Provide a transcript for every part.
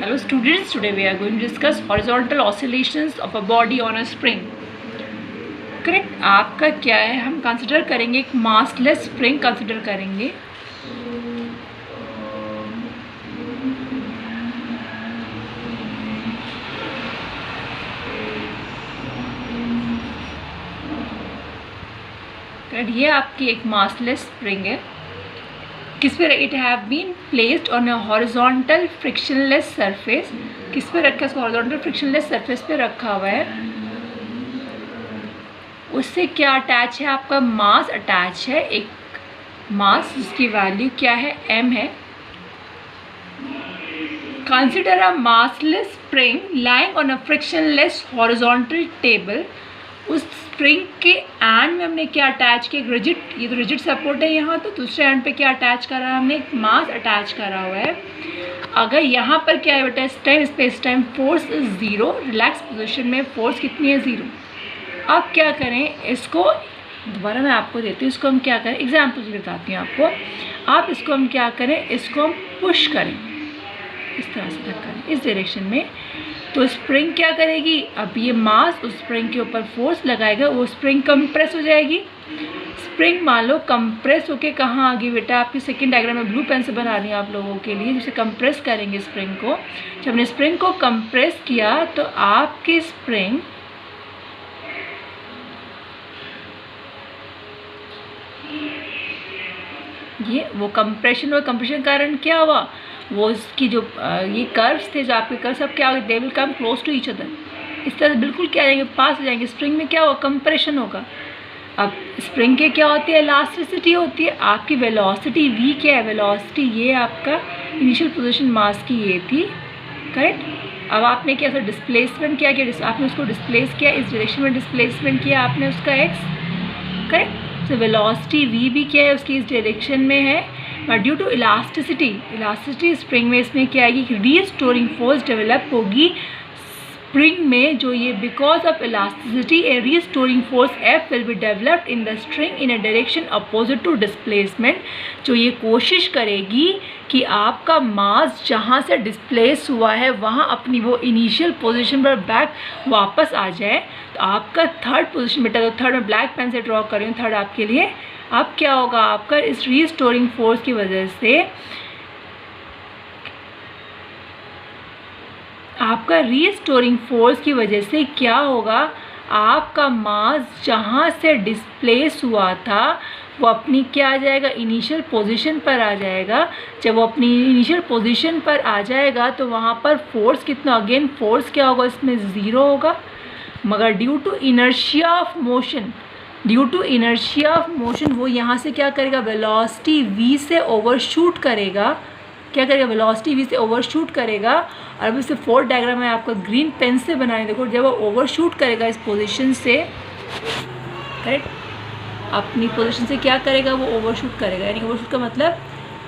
Hello students, today we are going to discuss horizontal oscillations of a body on a spring. Correct, आपका क्या है, हम consider करेंगे एक मासलेस स्प्रिंग कंसिडर करेंगे. करेक्ट, ये आपकी एक मासलेस स्प्रिंग है. किस पे it have been placed on a horizontal frictionless surface. किस पे रखा है, इसको हॉरिजॉन्टल फ्रिक्शनलेस सरफेस पे रखा हुआ है. उससे क्या अटैच है, आपका मास अटैच है, एक मास जिसकी वैल्यू क्या है, m है. Consider a massless spring lying on a frictionless horizontal table. उस स्प्रिंग के एंड में हमने क्या अटैच किया, रिजिड, ये तो रिजिड सपोर्ट है यहाँ, तो दूसरे एंड पे क्या अटैच करा है, हमने एक मास अटैच करा हुआ है. अगर यहाँ पर क्या है बेटा, time space time force is 0, relax position में फोर्स कितनी है, 0. अब क्या करें, इसको दोबारा मैं आपको देती हूँ, इसको हम क्या करें, एग्जाम्पल बताती हूँ आपको. आप इसको हम क्या करें, इसको हम पुश करें, इस तरह से करें, इस डायरेक्शन में. तो स्प्रिंग क्या करेगी, अब ये मास उस स्प्रिंग के ऊपर फोर्स लगाएगा, वो स्प्रिंग कंप्रेस हो जाएगी. स्प्रिंग मान लो कंप्रेस होके कहाँ आ गई बेटा, आपकी सेकंड डायग्राम में ब्लू पेन से बना रही हूँ आप लोगों के लिए, जिसे कंप्रेस करेंगे स्प्रिंग को. जब हमने स्प्रिंग को कंप्रेस किया तो आपकी स्प्रिंग ये वो कंप्रेशन हुआ, कंप्रेशन कारण क्या हुआ, वो इसकी जो ये कर्व्स थे, जो आपके कर्व्स सब क्या हो, they will come close to each other. इस तरह बिल्कुल क्या जाएंगे, पास हो जाएंगे. स्प्रिंग में क्या होगा, कंप्रेशन होगा. अब स्प्रिंग के क्या होती है, इलास्टिसिटी होती है. आपकी वेलोसिटी v क्या है, वेलोसिटी ये आपका इनिशियल पोजीशन मास की ये थी, करेक्ट. अब आपने क्या सर डिस्प्लेसमेंट क्या किया, आपने उसको डिस्प्लेस किया, इस डायरेक्शन में डिस्प्लेसमेंट किया आपने उसका x, करेक्ट. तो वेलोसिटी v भी क्या है, उसकी इस डायरेक्शन में है. But due to elasticity spring में इसमें क्या आएगी, रीस्टोरिंग फोर्स डेवलप होगी स्प्रिंग में, जो ये because of elasticity a restoring force F will be developed in the string in a direction opposite to displacement. जो ये कोशिश करेगी कि आपका मास जहाँ से डिस्प्लेस हुआ है वहाँ अपनी वो इनिशियल पोजीशन पर बैक वापस आ जाए. तो आपका थर्ड पोजीशन बेटा, तो थर्ड में ब्लैक पेन से ड्रॉ कर रही हूँ थर्ड आपके लिए. अब क्या होगा, आपका इस रीस्टोरिंग फोर्स की वजह से क्या होगा, आपका मास जहाँ से डिस्प्लेस हुआ था वो अपनी क्या आ जाएगा, इनिशियल पोजीशन पर आ जाएगा. जब वो अपनी इनिशियल पोजीशन पर आ जाएगा तो वहाँ पर फोर्स कितना, अगेन फोर्स क्या होगा, इसमें 0 होगा. मगर due to inertia of motion वो यहाँ से क्या करेगा, वेलोसिटी v से ओवरशूट करेगा. क्या करेगा, वेलोसिटी v से ओवरशूट करेगा. और अब इसे फोर्थ डायग्राम में आपको ग्रीन पेन से बनाए, देखो जब वो ओवरशूट करेगा इस पोजीशन से, करेक्ट, अपनी पोजीशन से क्या करेगा, वो ओवरशूट करेगा. यानी ओवरशूट का मतलब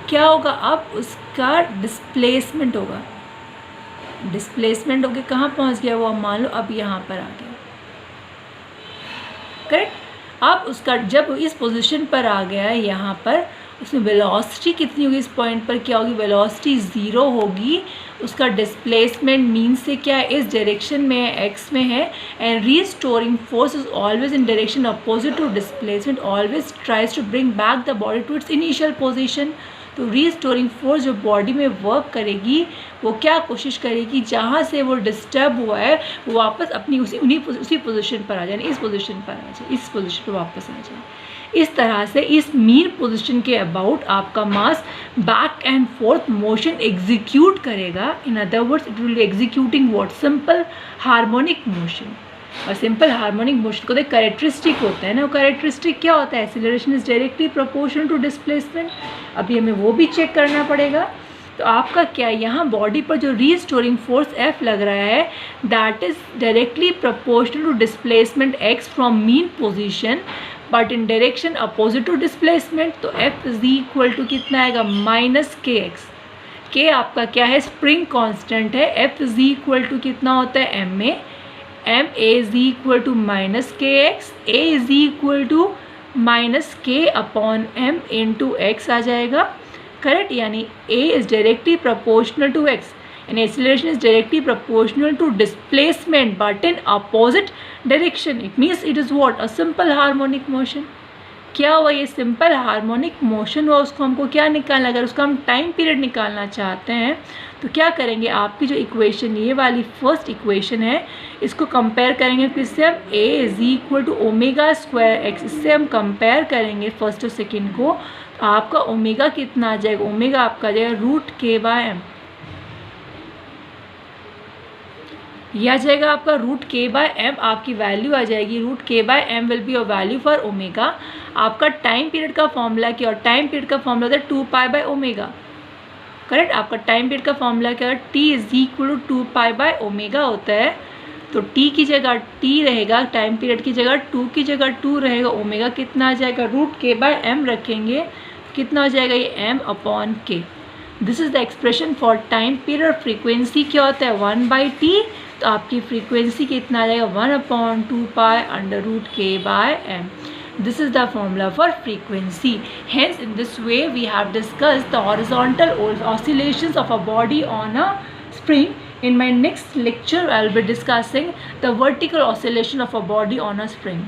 क्या होगा, अब उसका डिस्प्लेसमेंट होगा. डिस्प्लेसमेंट होके कहाँ पहुँच गया वो, अब मान लो अब यहाँ पर आ गया, करेक्ट. अब उसका जब इस पोजीशन पर आ गया है यहाँ पर, उसमें वेलोसिटी कितनी होगी, इस पॉइंट पर क्या होगी, वेलोसिटी 0 होगी. उसका डिस्प्लेसमेंट मीन से क्या है, इस डायरेक्शन में है, x में है. And restoring force is always in direction opposite to displacement, always tries to bring back the body to its initial position. तो रीस्टोरिंग फोर्स जो बॉडी में वर्क करेगी वो क्या कोशिश करेगी, जहाँ से वो डिस्टर्ब हुआ है वो वापस अपनी उसी पोजीशन पर आ जाए, इस पोजीशन पर आ जाए, इस पोजीशन पर वापस आ जाए. इस तरह से इस मीन पोजीशन के अबाउट आपका mass back and forth motion execute करेगा. In other words it will be executing what, simple harmonic motion. और सिंपल हार्मोनिक मोशन को तो कैरेक्टरिस्टिक होता है ना, वो कैरेक्टरिस्टिक क्या होता है, acceleration is directly proportional to displacement. अभी हमें वो भी चेक करना पड़ेगा. तो आपका क्या है, यहाँ बॉडी पर जो रीस्टोरिंग फोर्स F लग रहा है, that is directly proportional to displacement x from mean position but in direction opposite to displacement. तो F इज इक्वल टू कितना आएगा, -kx. k आपका क्या है, स्प्रिंग कांस्टेंट है. F इज इक्वल टू कितना होता है, m में m a is equal to -kx, a is equal to -k upon m into x आ जाएगा, करेक्ट. यानी a is directly proportional to x. and acceleration is directly proportional to displacement but in opposite direction. It means it is what? A simple harmonic motion. क्या हुआ? ये simple harmonic motion हुआ, उसको हमको क्या निकालना, अगर उसका हम टाइम पीरियड निकालना चाहते हैं तो क्या करेंगे, आपकी जो इक्वेशन ये वाली फर्स्ट इक्वेशन है इसको कंपेयर करेंगे किससे, हम a is equal to omega square x, इससे हम कंपेयर करेंगे फर्स्ट और सेकेंड को, तो आपका ओमेगा कितना आ जाएगा, ओमेगा आपका आ जाएगा रूट के बाय एम, यह आ जाएगा आपका रूट के बाय एम, आपकी वैल्यू आ जाएगी root k by m will be your value for omega. आपका टाइम पीरियड का फॉर्मूला क्या, और टाइम पीरियड का फॉर्मूला होता है 2 पाई बाय ओमेगा, करेक्ट। आपका टाइम पीरियड का फॉर्मूला क्या है, T is equal to 2 pi by omega होता है, तो टी की जगह टी रहेगा, टाइम पीरियड की जगह 2 की जगह 2 रहेगा, ओमेगा कितना आ जाएगा रूट के बाय एम रखेंगे, कितना हो जाएगा ये एम अपॉन के। This is the expression for time period. Frequency क्या होता है 1/t, तो आपकी फ्रीक्वेंसी कितना आ जाएगा 1/2 pi under root k by m. This is the formula for frequency. Hence, in this way, we have discussed the horizontal oscillations of a body on a spring. In my next lecture, I will be discussing the vertical oscillation of a body on a spring.